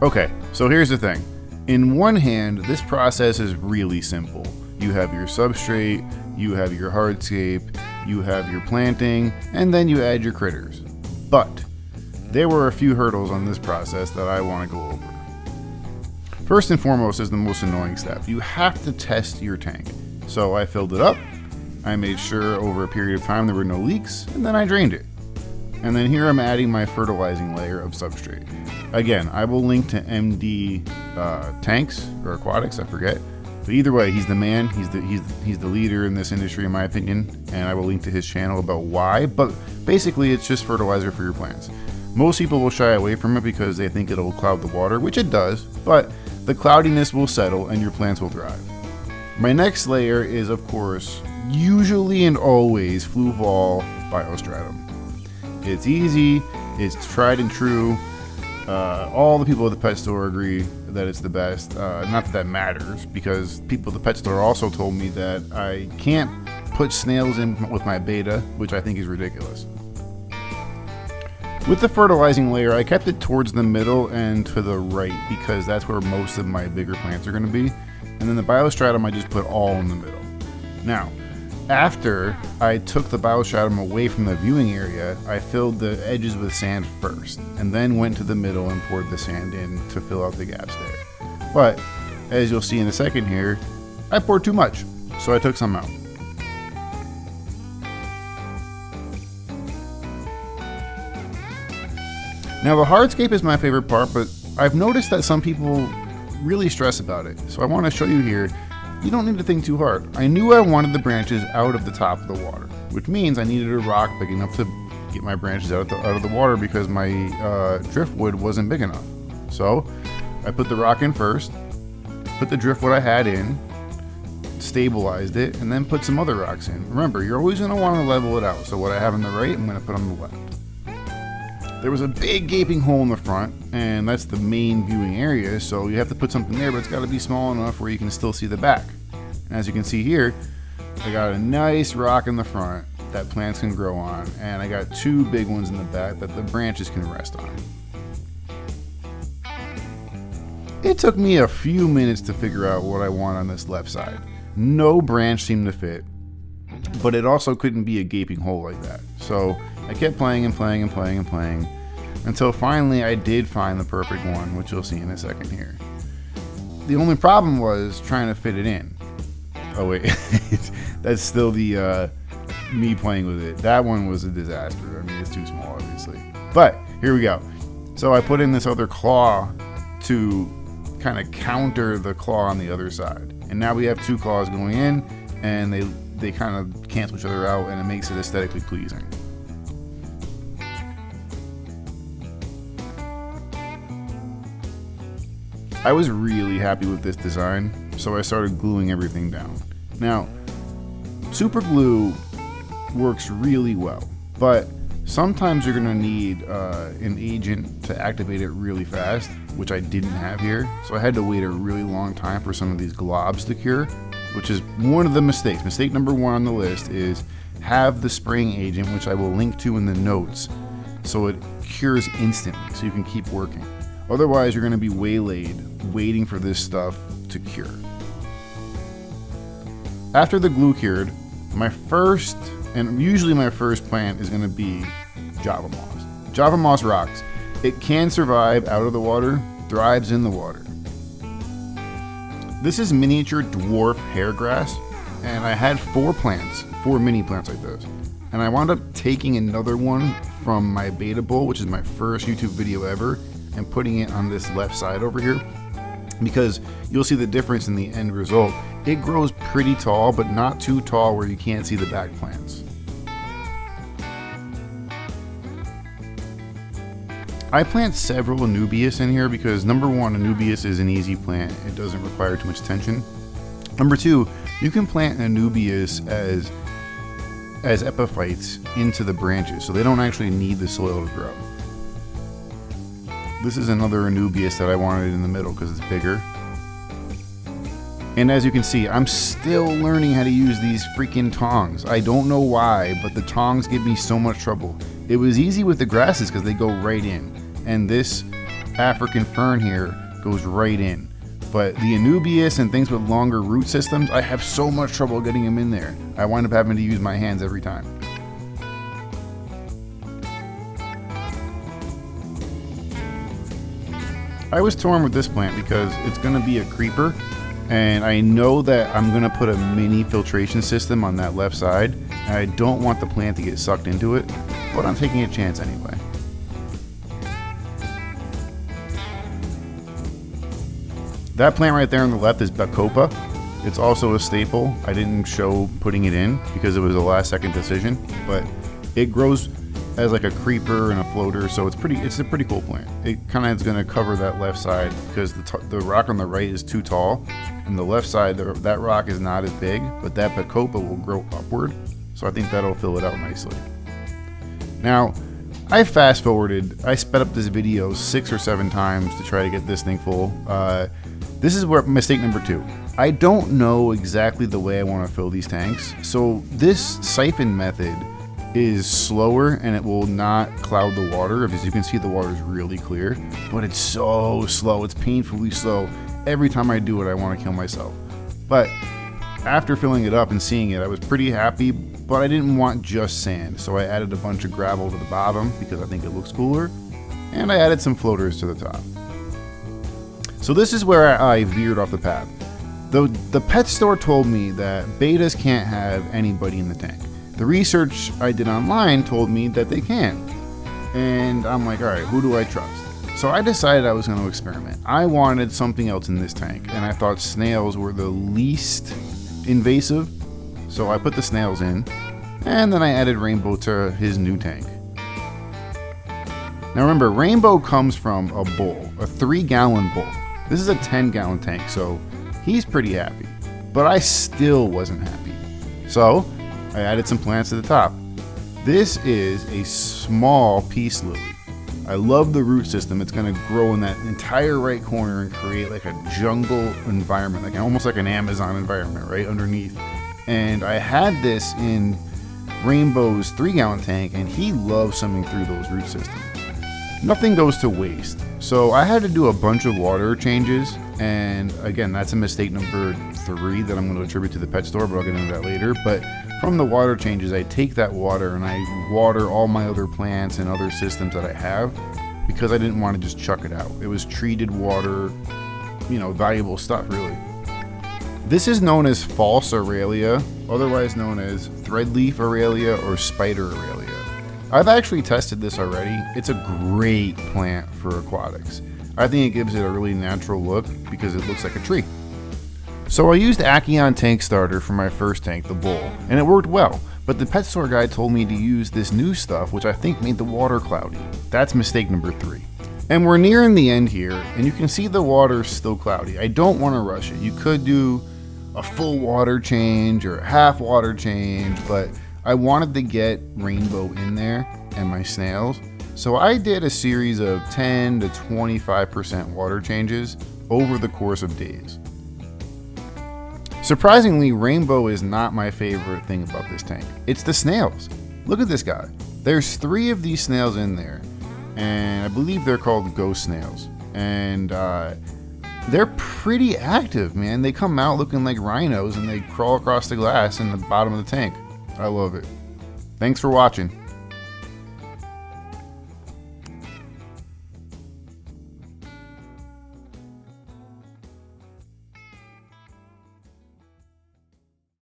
Okay, so here's the thing. In one hand, this process is really simple. You have your substrate, you have your hardscape, you have your planting, and then you add your critters. But there were a few hurdles on this process that I want to go over. First and foremost is the most annoying step. You have to test your tank. So I filled it up, I made sure over a period of time there were no leaks, and then I drained it. And then here I'm adding my fertilizing layer of substrate. Again, I will link to MD tanks or aquatics, I forget. But either way, he's the man. He's the leader in this industry, in my opinion. And I will link to his channel about why. But basically, it's just fertilizer for your plants. Most people will shy away from it because they think it'll cloud the water, which it does. But the cloudiness will settle and your plants will thrive. My next layer is, of course, usually and always Fluval Biostratum. It's easy, it's tried and true. All the people at the pet store agree that it's the best. Not that matters, because people at the pet store also told me that I can't put snails in with my Betta, which I think is ridiculous. With the fertilizing layer, I kept it towards the middle and to the right because that's where most of my bigger plants are going to be. And then the biostratum I just put all in the middle. Now, after I took the biostratum away from the viewing area, I filled the edges with sand first, and then went to the middle and poured the sand in to fill out the gaps there. But, as you'll see in a second here, I poured too much, so I took some out. Now the hardscape is my favorite part, but I've noticed that some people really stress about it, so I want to show you here. You don't need to think too hard. I knew I wanted the branches out of the top of the water, which means I needed a rock big enough to get my branches out of the water because my driftwood wasn't big enough. So I put the rock in first, put the driftwood I had in, stabilized it, and then put some other rocks in. Remember, you're always going to want to level it out, so what I have on the right, I'm going to put on the left. There was a big gaping hole in the front, and that's the main viewing area, so you have to put something there, but it's got to be small enough where you can still see the back. And as you can see here, I got a nice rock in the front that plants can grow on, and I got two big ones in the back that the branches can rest on. It took me a few minutes to figure out what I want on this left side. No branch seemed to fit, but it also couldn't be a gaping hole like that. So I kept playing and playing and playing and playing until finally I did find the perfect one, which you'll see in a second here. The only problem was trying to fit it in. Oh wait, that's still the me playing with it. That one was a disaster. I mean, it's too small, obviously. But here we go. So I put in this other claw to kind of counter the claw on the other side. And now we have two claws going in, and they kind of cancel each other out, and it makes it aesthetically pleasing. I was really happy with this design, so I started gluing everything down. Now, super glue works really well, but sometimes you're gonna need an agent to activate it really fast, which I didn't have here, so I had to wait a really long time for some of these globs to cure, which is one of the mistakes. Mistake number one on the list is have the spraying agent, which I will link to in the notes, so it cures instantly, so you can keep working. Otherwise, you're going to be waylaid waiting for this stuff to cure. After the glue cured, my first plant is going to be Java Moss. Java Moss rocks. It can survive out of the water, thrives in the water. This is miniature dwarf hairgrass, and I had four mini plants like this. And I wound up taking another one from my beta bowl, which is my first YouTube video ever, and putting it on this left side over here, because you'll see the difference in the end result. It grows pretty tall, but not too tall where you can't see the back plants. I plant several Anubias in here because number one, Anubias is an easy plant. It doesn't require too much attention. Number two, you can plant Anubias as epiphytes into the branches, so they don't actually need the soil to grow. This is another Anubias that I wanted in the middle because it's bigger. And as you can see, I'm still learning how to use these freaking tongs. I don't know why, but the tongs give me so much trouble. It was easy with the grasses because they go right in. And this African fern here goes right in. But the Anubias and things with longer root systems, I have so much trouble getting them in there. I wind up having to use my hands every time. I was torn with this plant because it's going to be a creeper, and I know that I'm going to put a mini filtration system on that left side, and I don't want the plant to get sucked into it, but I'm taking a chance anyway. That plant right there on the left is Bacopa. It's also a staple. I didn't show putting it in because it was a last second decision, but it grows as like a creeper and a floater, so it's a pretty cool plant. It kind of is going to cover that left side because the rock on the right is too tall, and the left side, that rock is not as big, but that Bacopa will grow upward, so I think that'll fill it out nicely. Now, I fast forwarded. I sped up this video 6 or 7 times to try to get this thing full. This is where mistake number 2. I don't know exactly the way I want to fill these tanks, so this siphon method is slower and it will not cloud the water. As you can see, the water is really clear, but it's so slow. It's painfully slow. Every time I do it, I want to kill myself. But after filling it up and seeing it, I was pretty happy, but I didn't want just sand, so I added a bunch of gravel to the bottom because I think it looks cooler, and I added some floaters to the top. So this is where I veered off the path. The pet store told me that betas can't have anybody in the tank. The research I did online told me that they can. And I'm like, all right, who do I trust? So I decided I was going to experiment. I wanted something else in this tank, and I thought snails were the least invasive. So I put the snails in, and then I added Rainbow to his new tank. Now remember, Rainbow comes from a bull, a 3-gallon bull. This is a 10-gallon tank, so he's pretty happy. But I still wasn't happy. So I added some plants to the top. This is a small peace lily. I love the root system. It's going to grow in that entire right corner and create like a jungle environment, like almost like an Amazon environment right underneath. And I had this in Rainbow's 3-gallon tank, and he loves swimming through those root systems. Nothing goes to waste. So I had to do a bunch of water changes, and again, that's a mistake number 3 that I'm going to attribute to the pet store, but I'll get into that later. But from the water changes, I take that water and I water all my other plants and other systems that I have because I didn't want to just chuck it out. It was treated water, valuable stuff really. This is known as false Aralia, otherwise known as threadleaf Aralia or spider Aralia. I've actually tested this already. It's a great plant for aquatics. I think it gives it a really natural look because it looks like a tree. So I used Akion tank starter for my first tank, the bull, and it worked well, but the pet store guy told me to use this new stuff, which I think made the water cloudy. That's mistake number 3. And we're nearing the end here, and you can see the water's still cloudy. I don't want to rush it. You could do a full water change or a half water change, but I wanted to get Rainbow in there and my snails. So I did a series of 10 to 25% water changes over the course of days. Surprisingly, Rainbow is not my favorite thing about this tank. It's the snails. Look at this guy. There's 3 of these snails in there, and I believe they're called ghost snails. And they're pretty active, man. They come out looking like rhinos and they crawl across the glass in the bottom of the tank. I love it. Thanks for watching.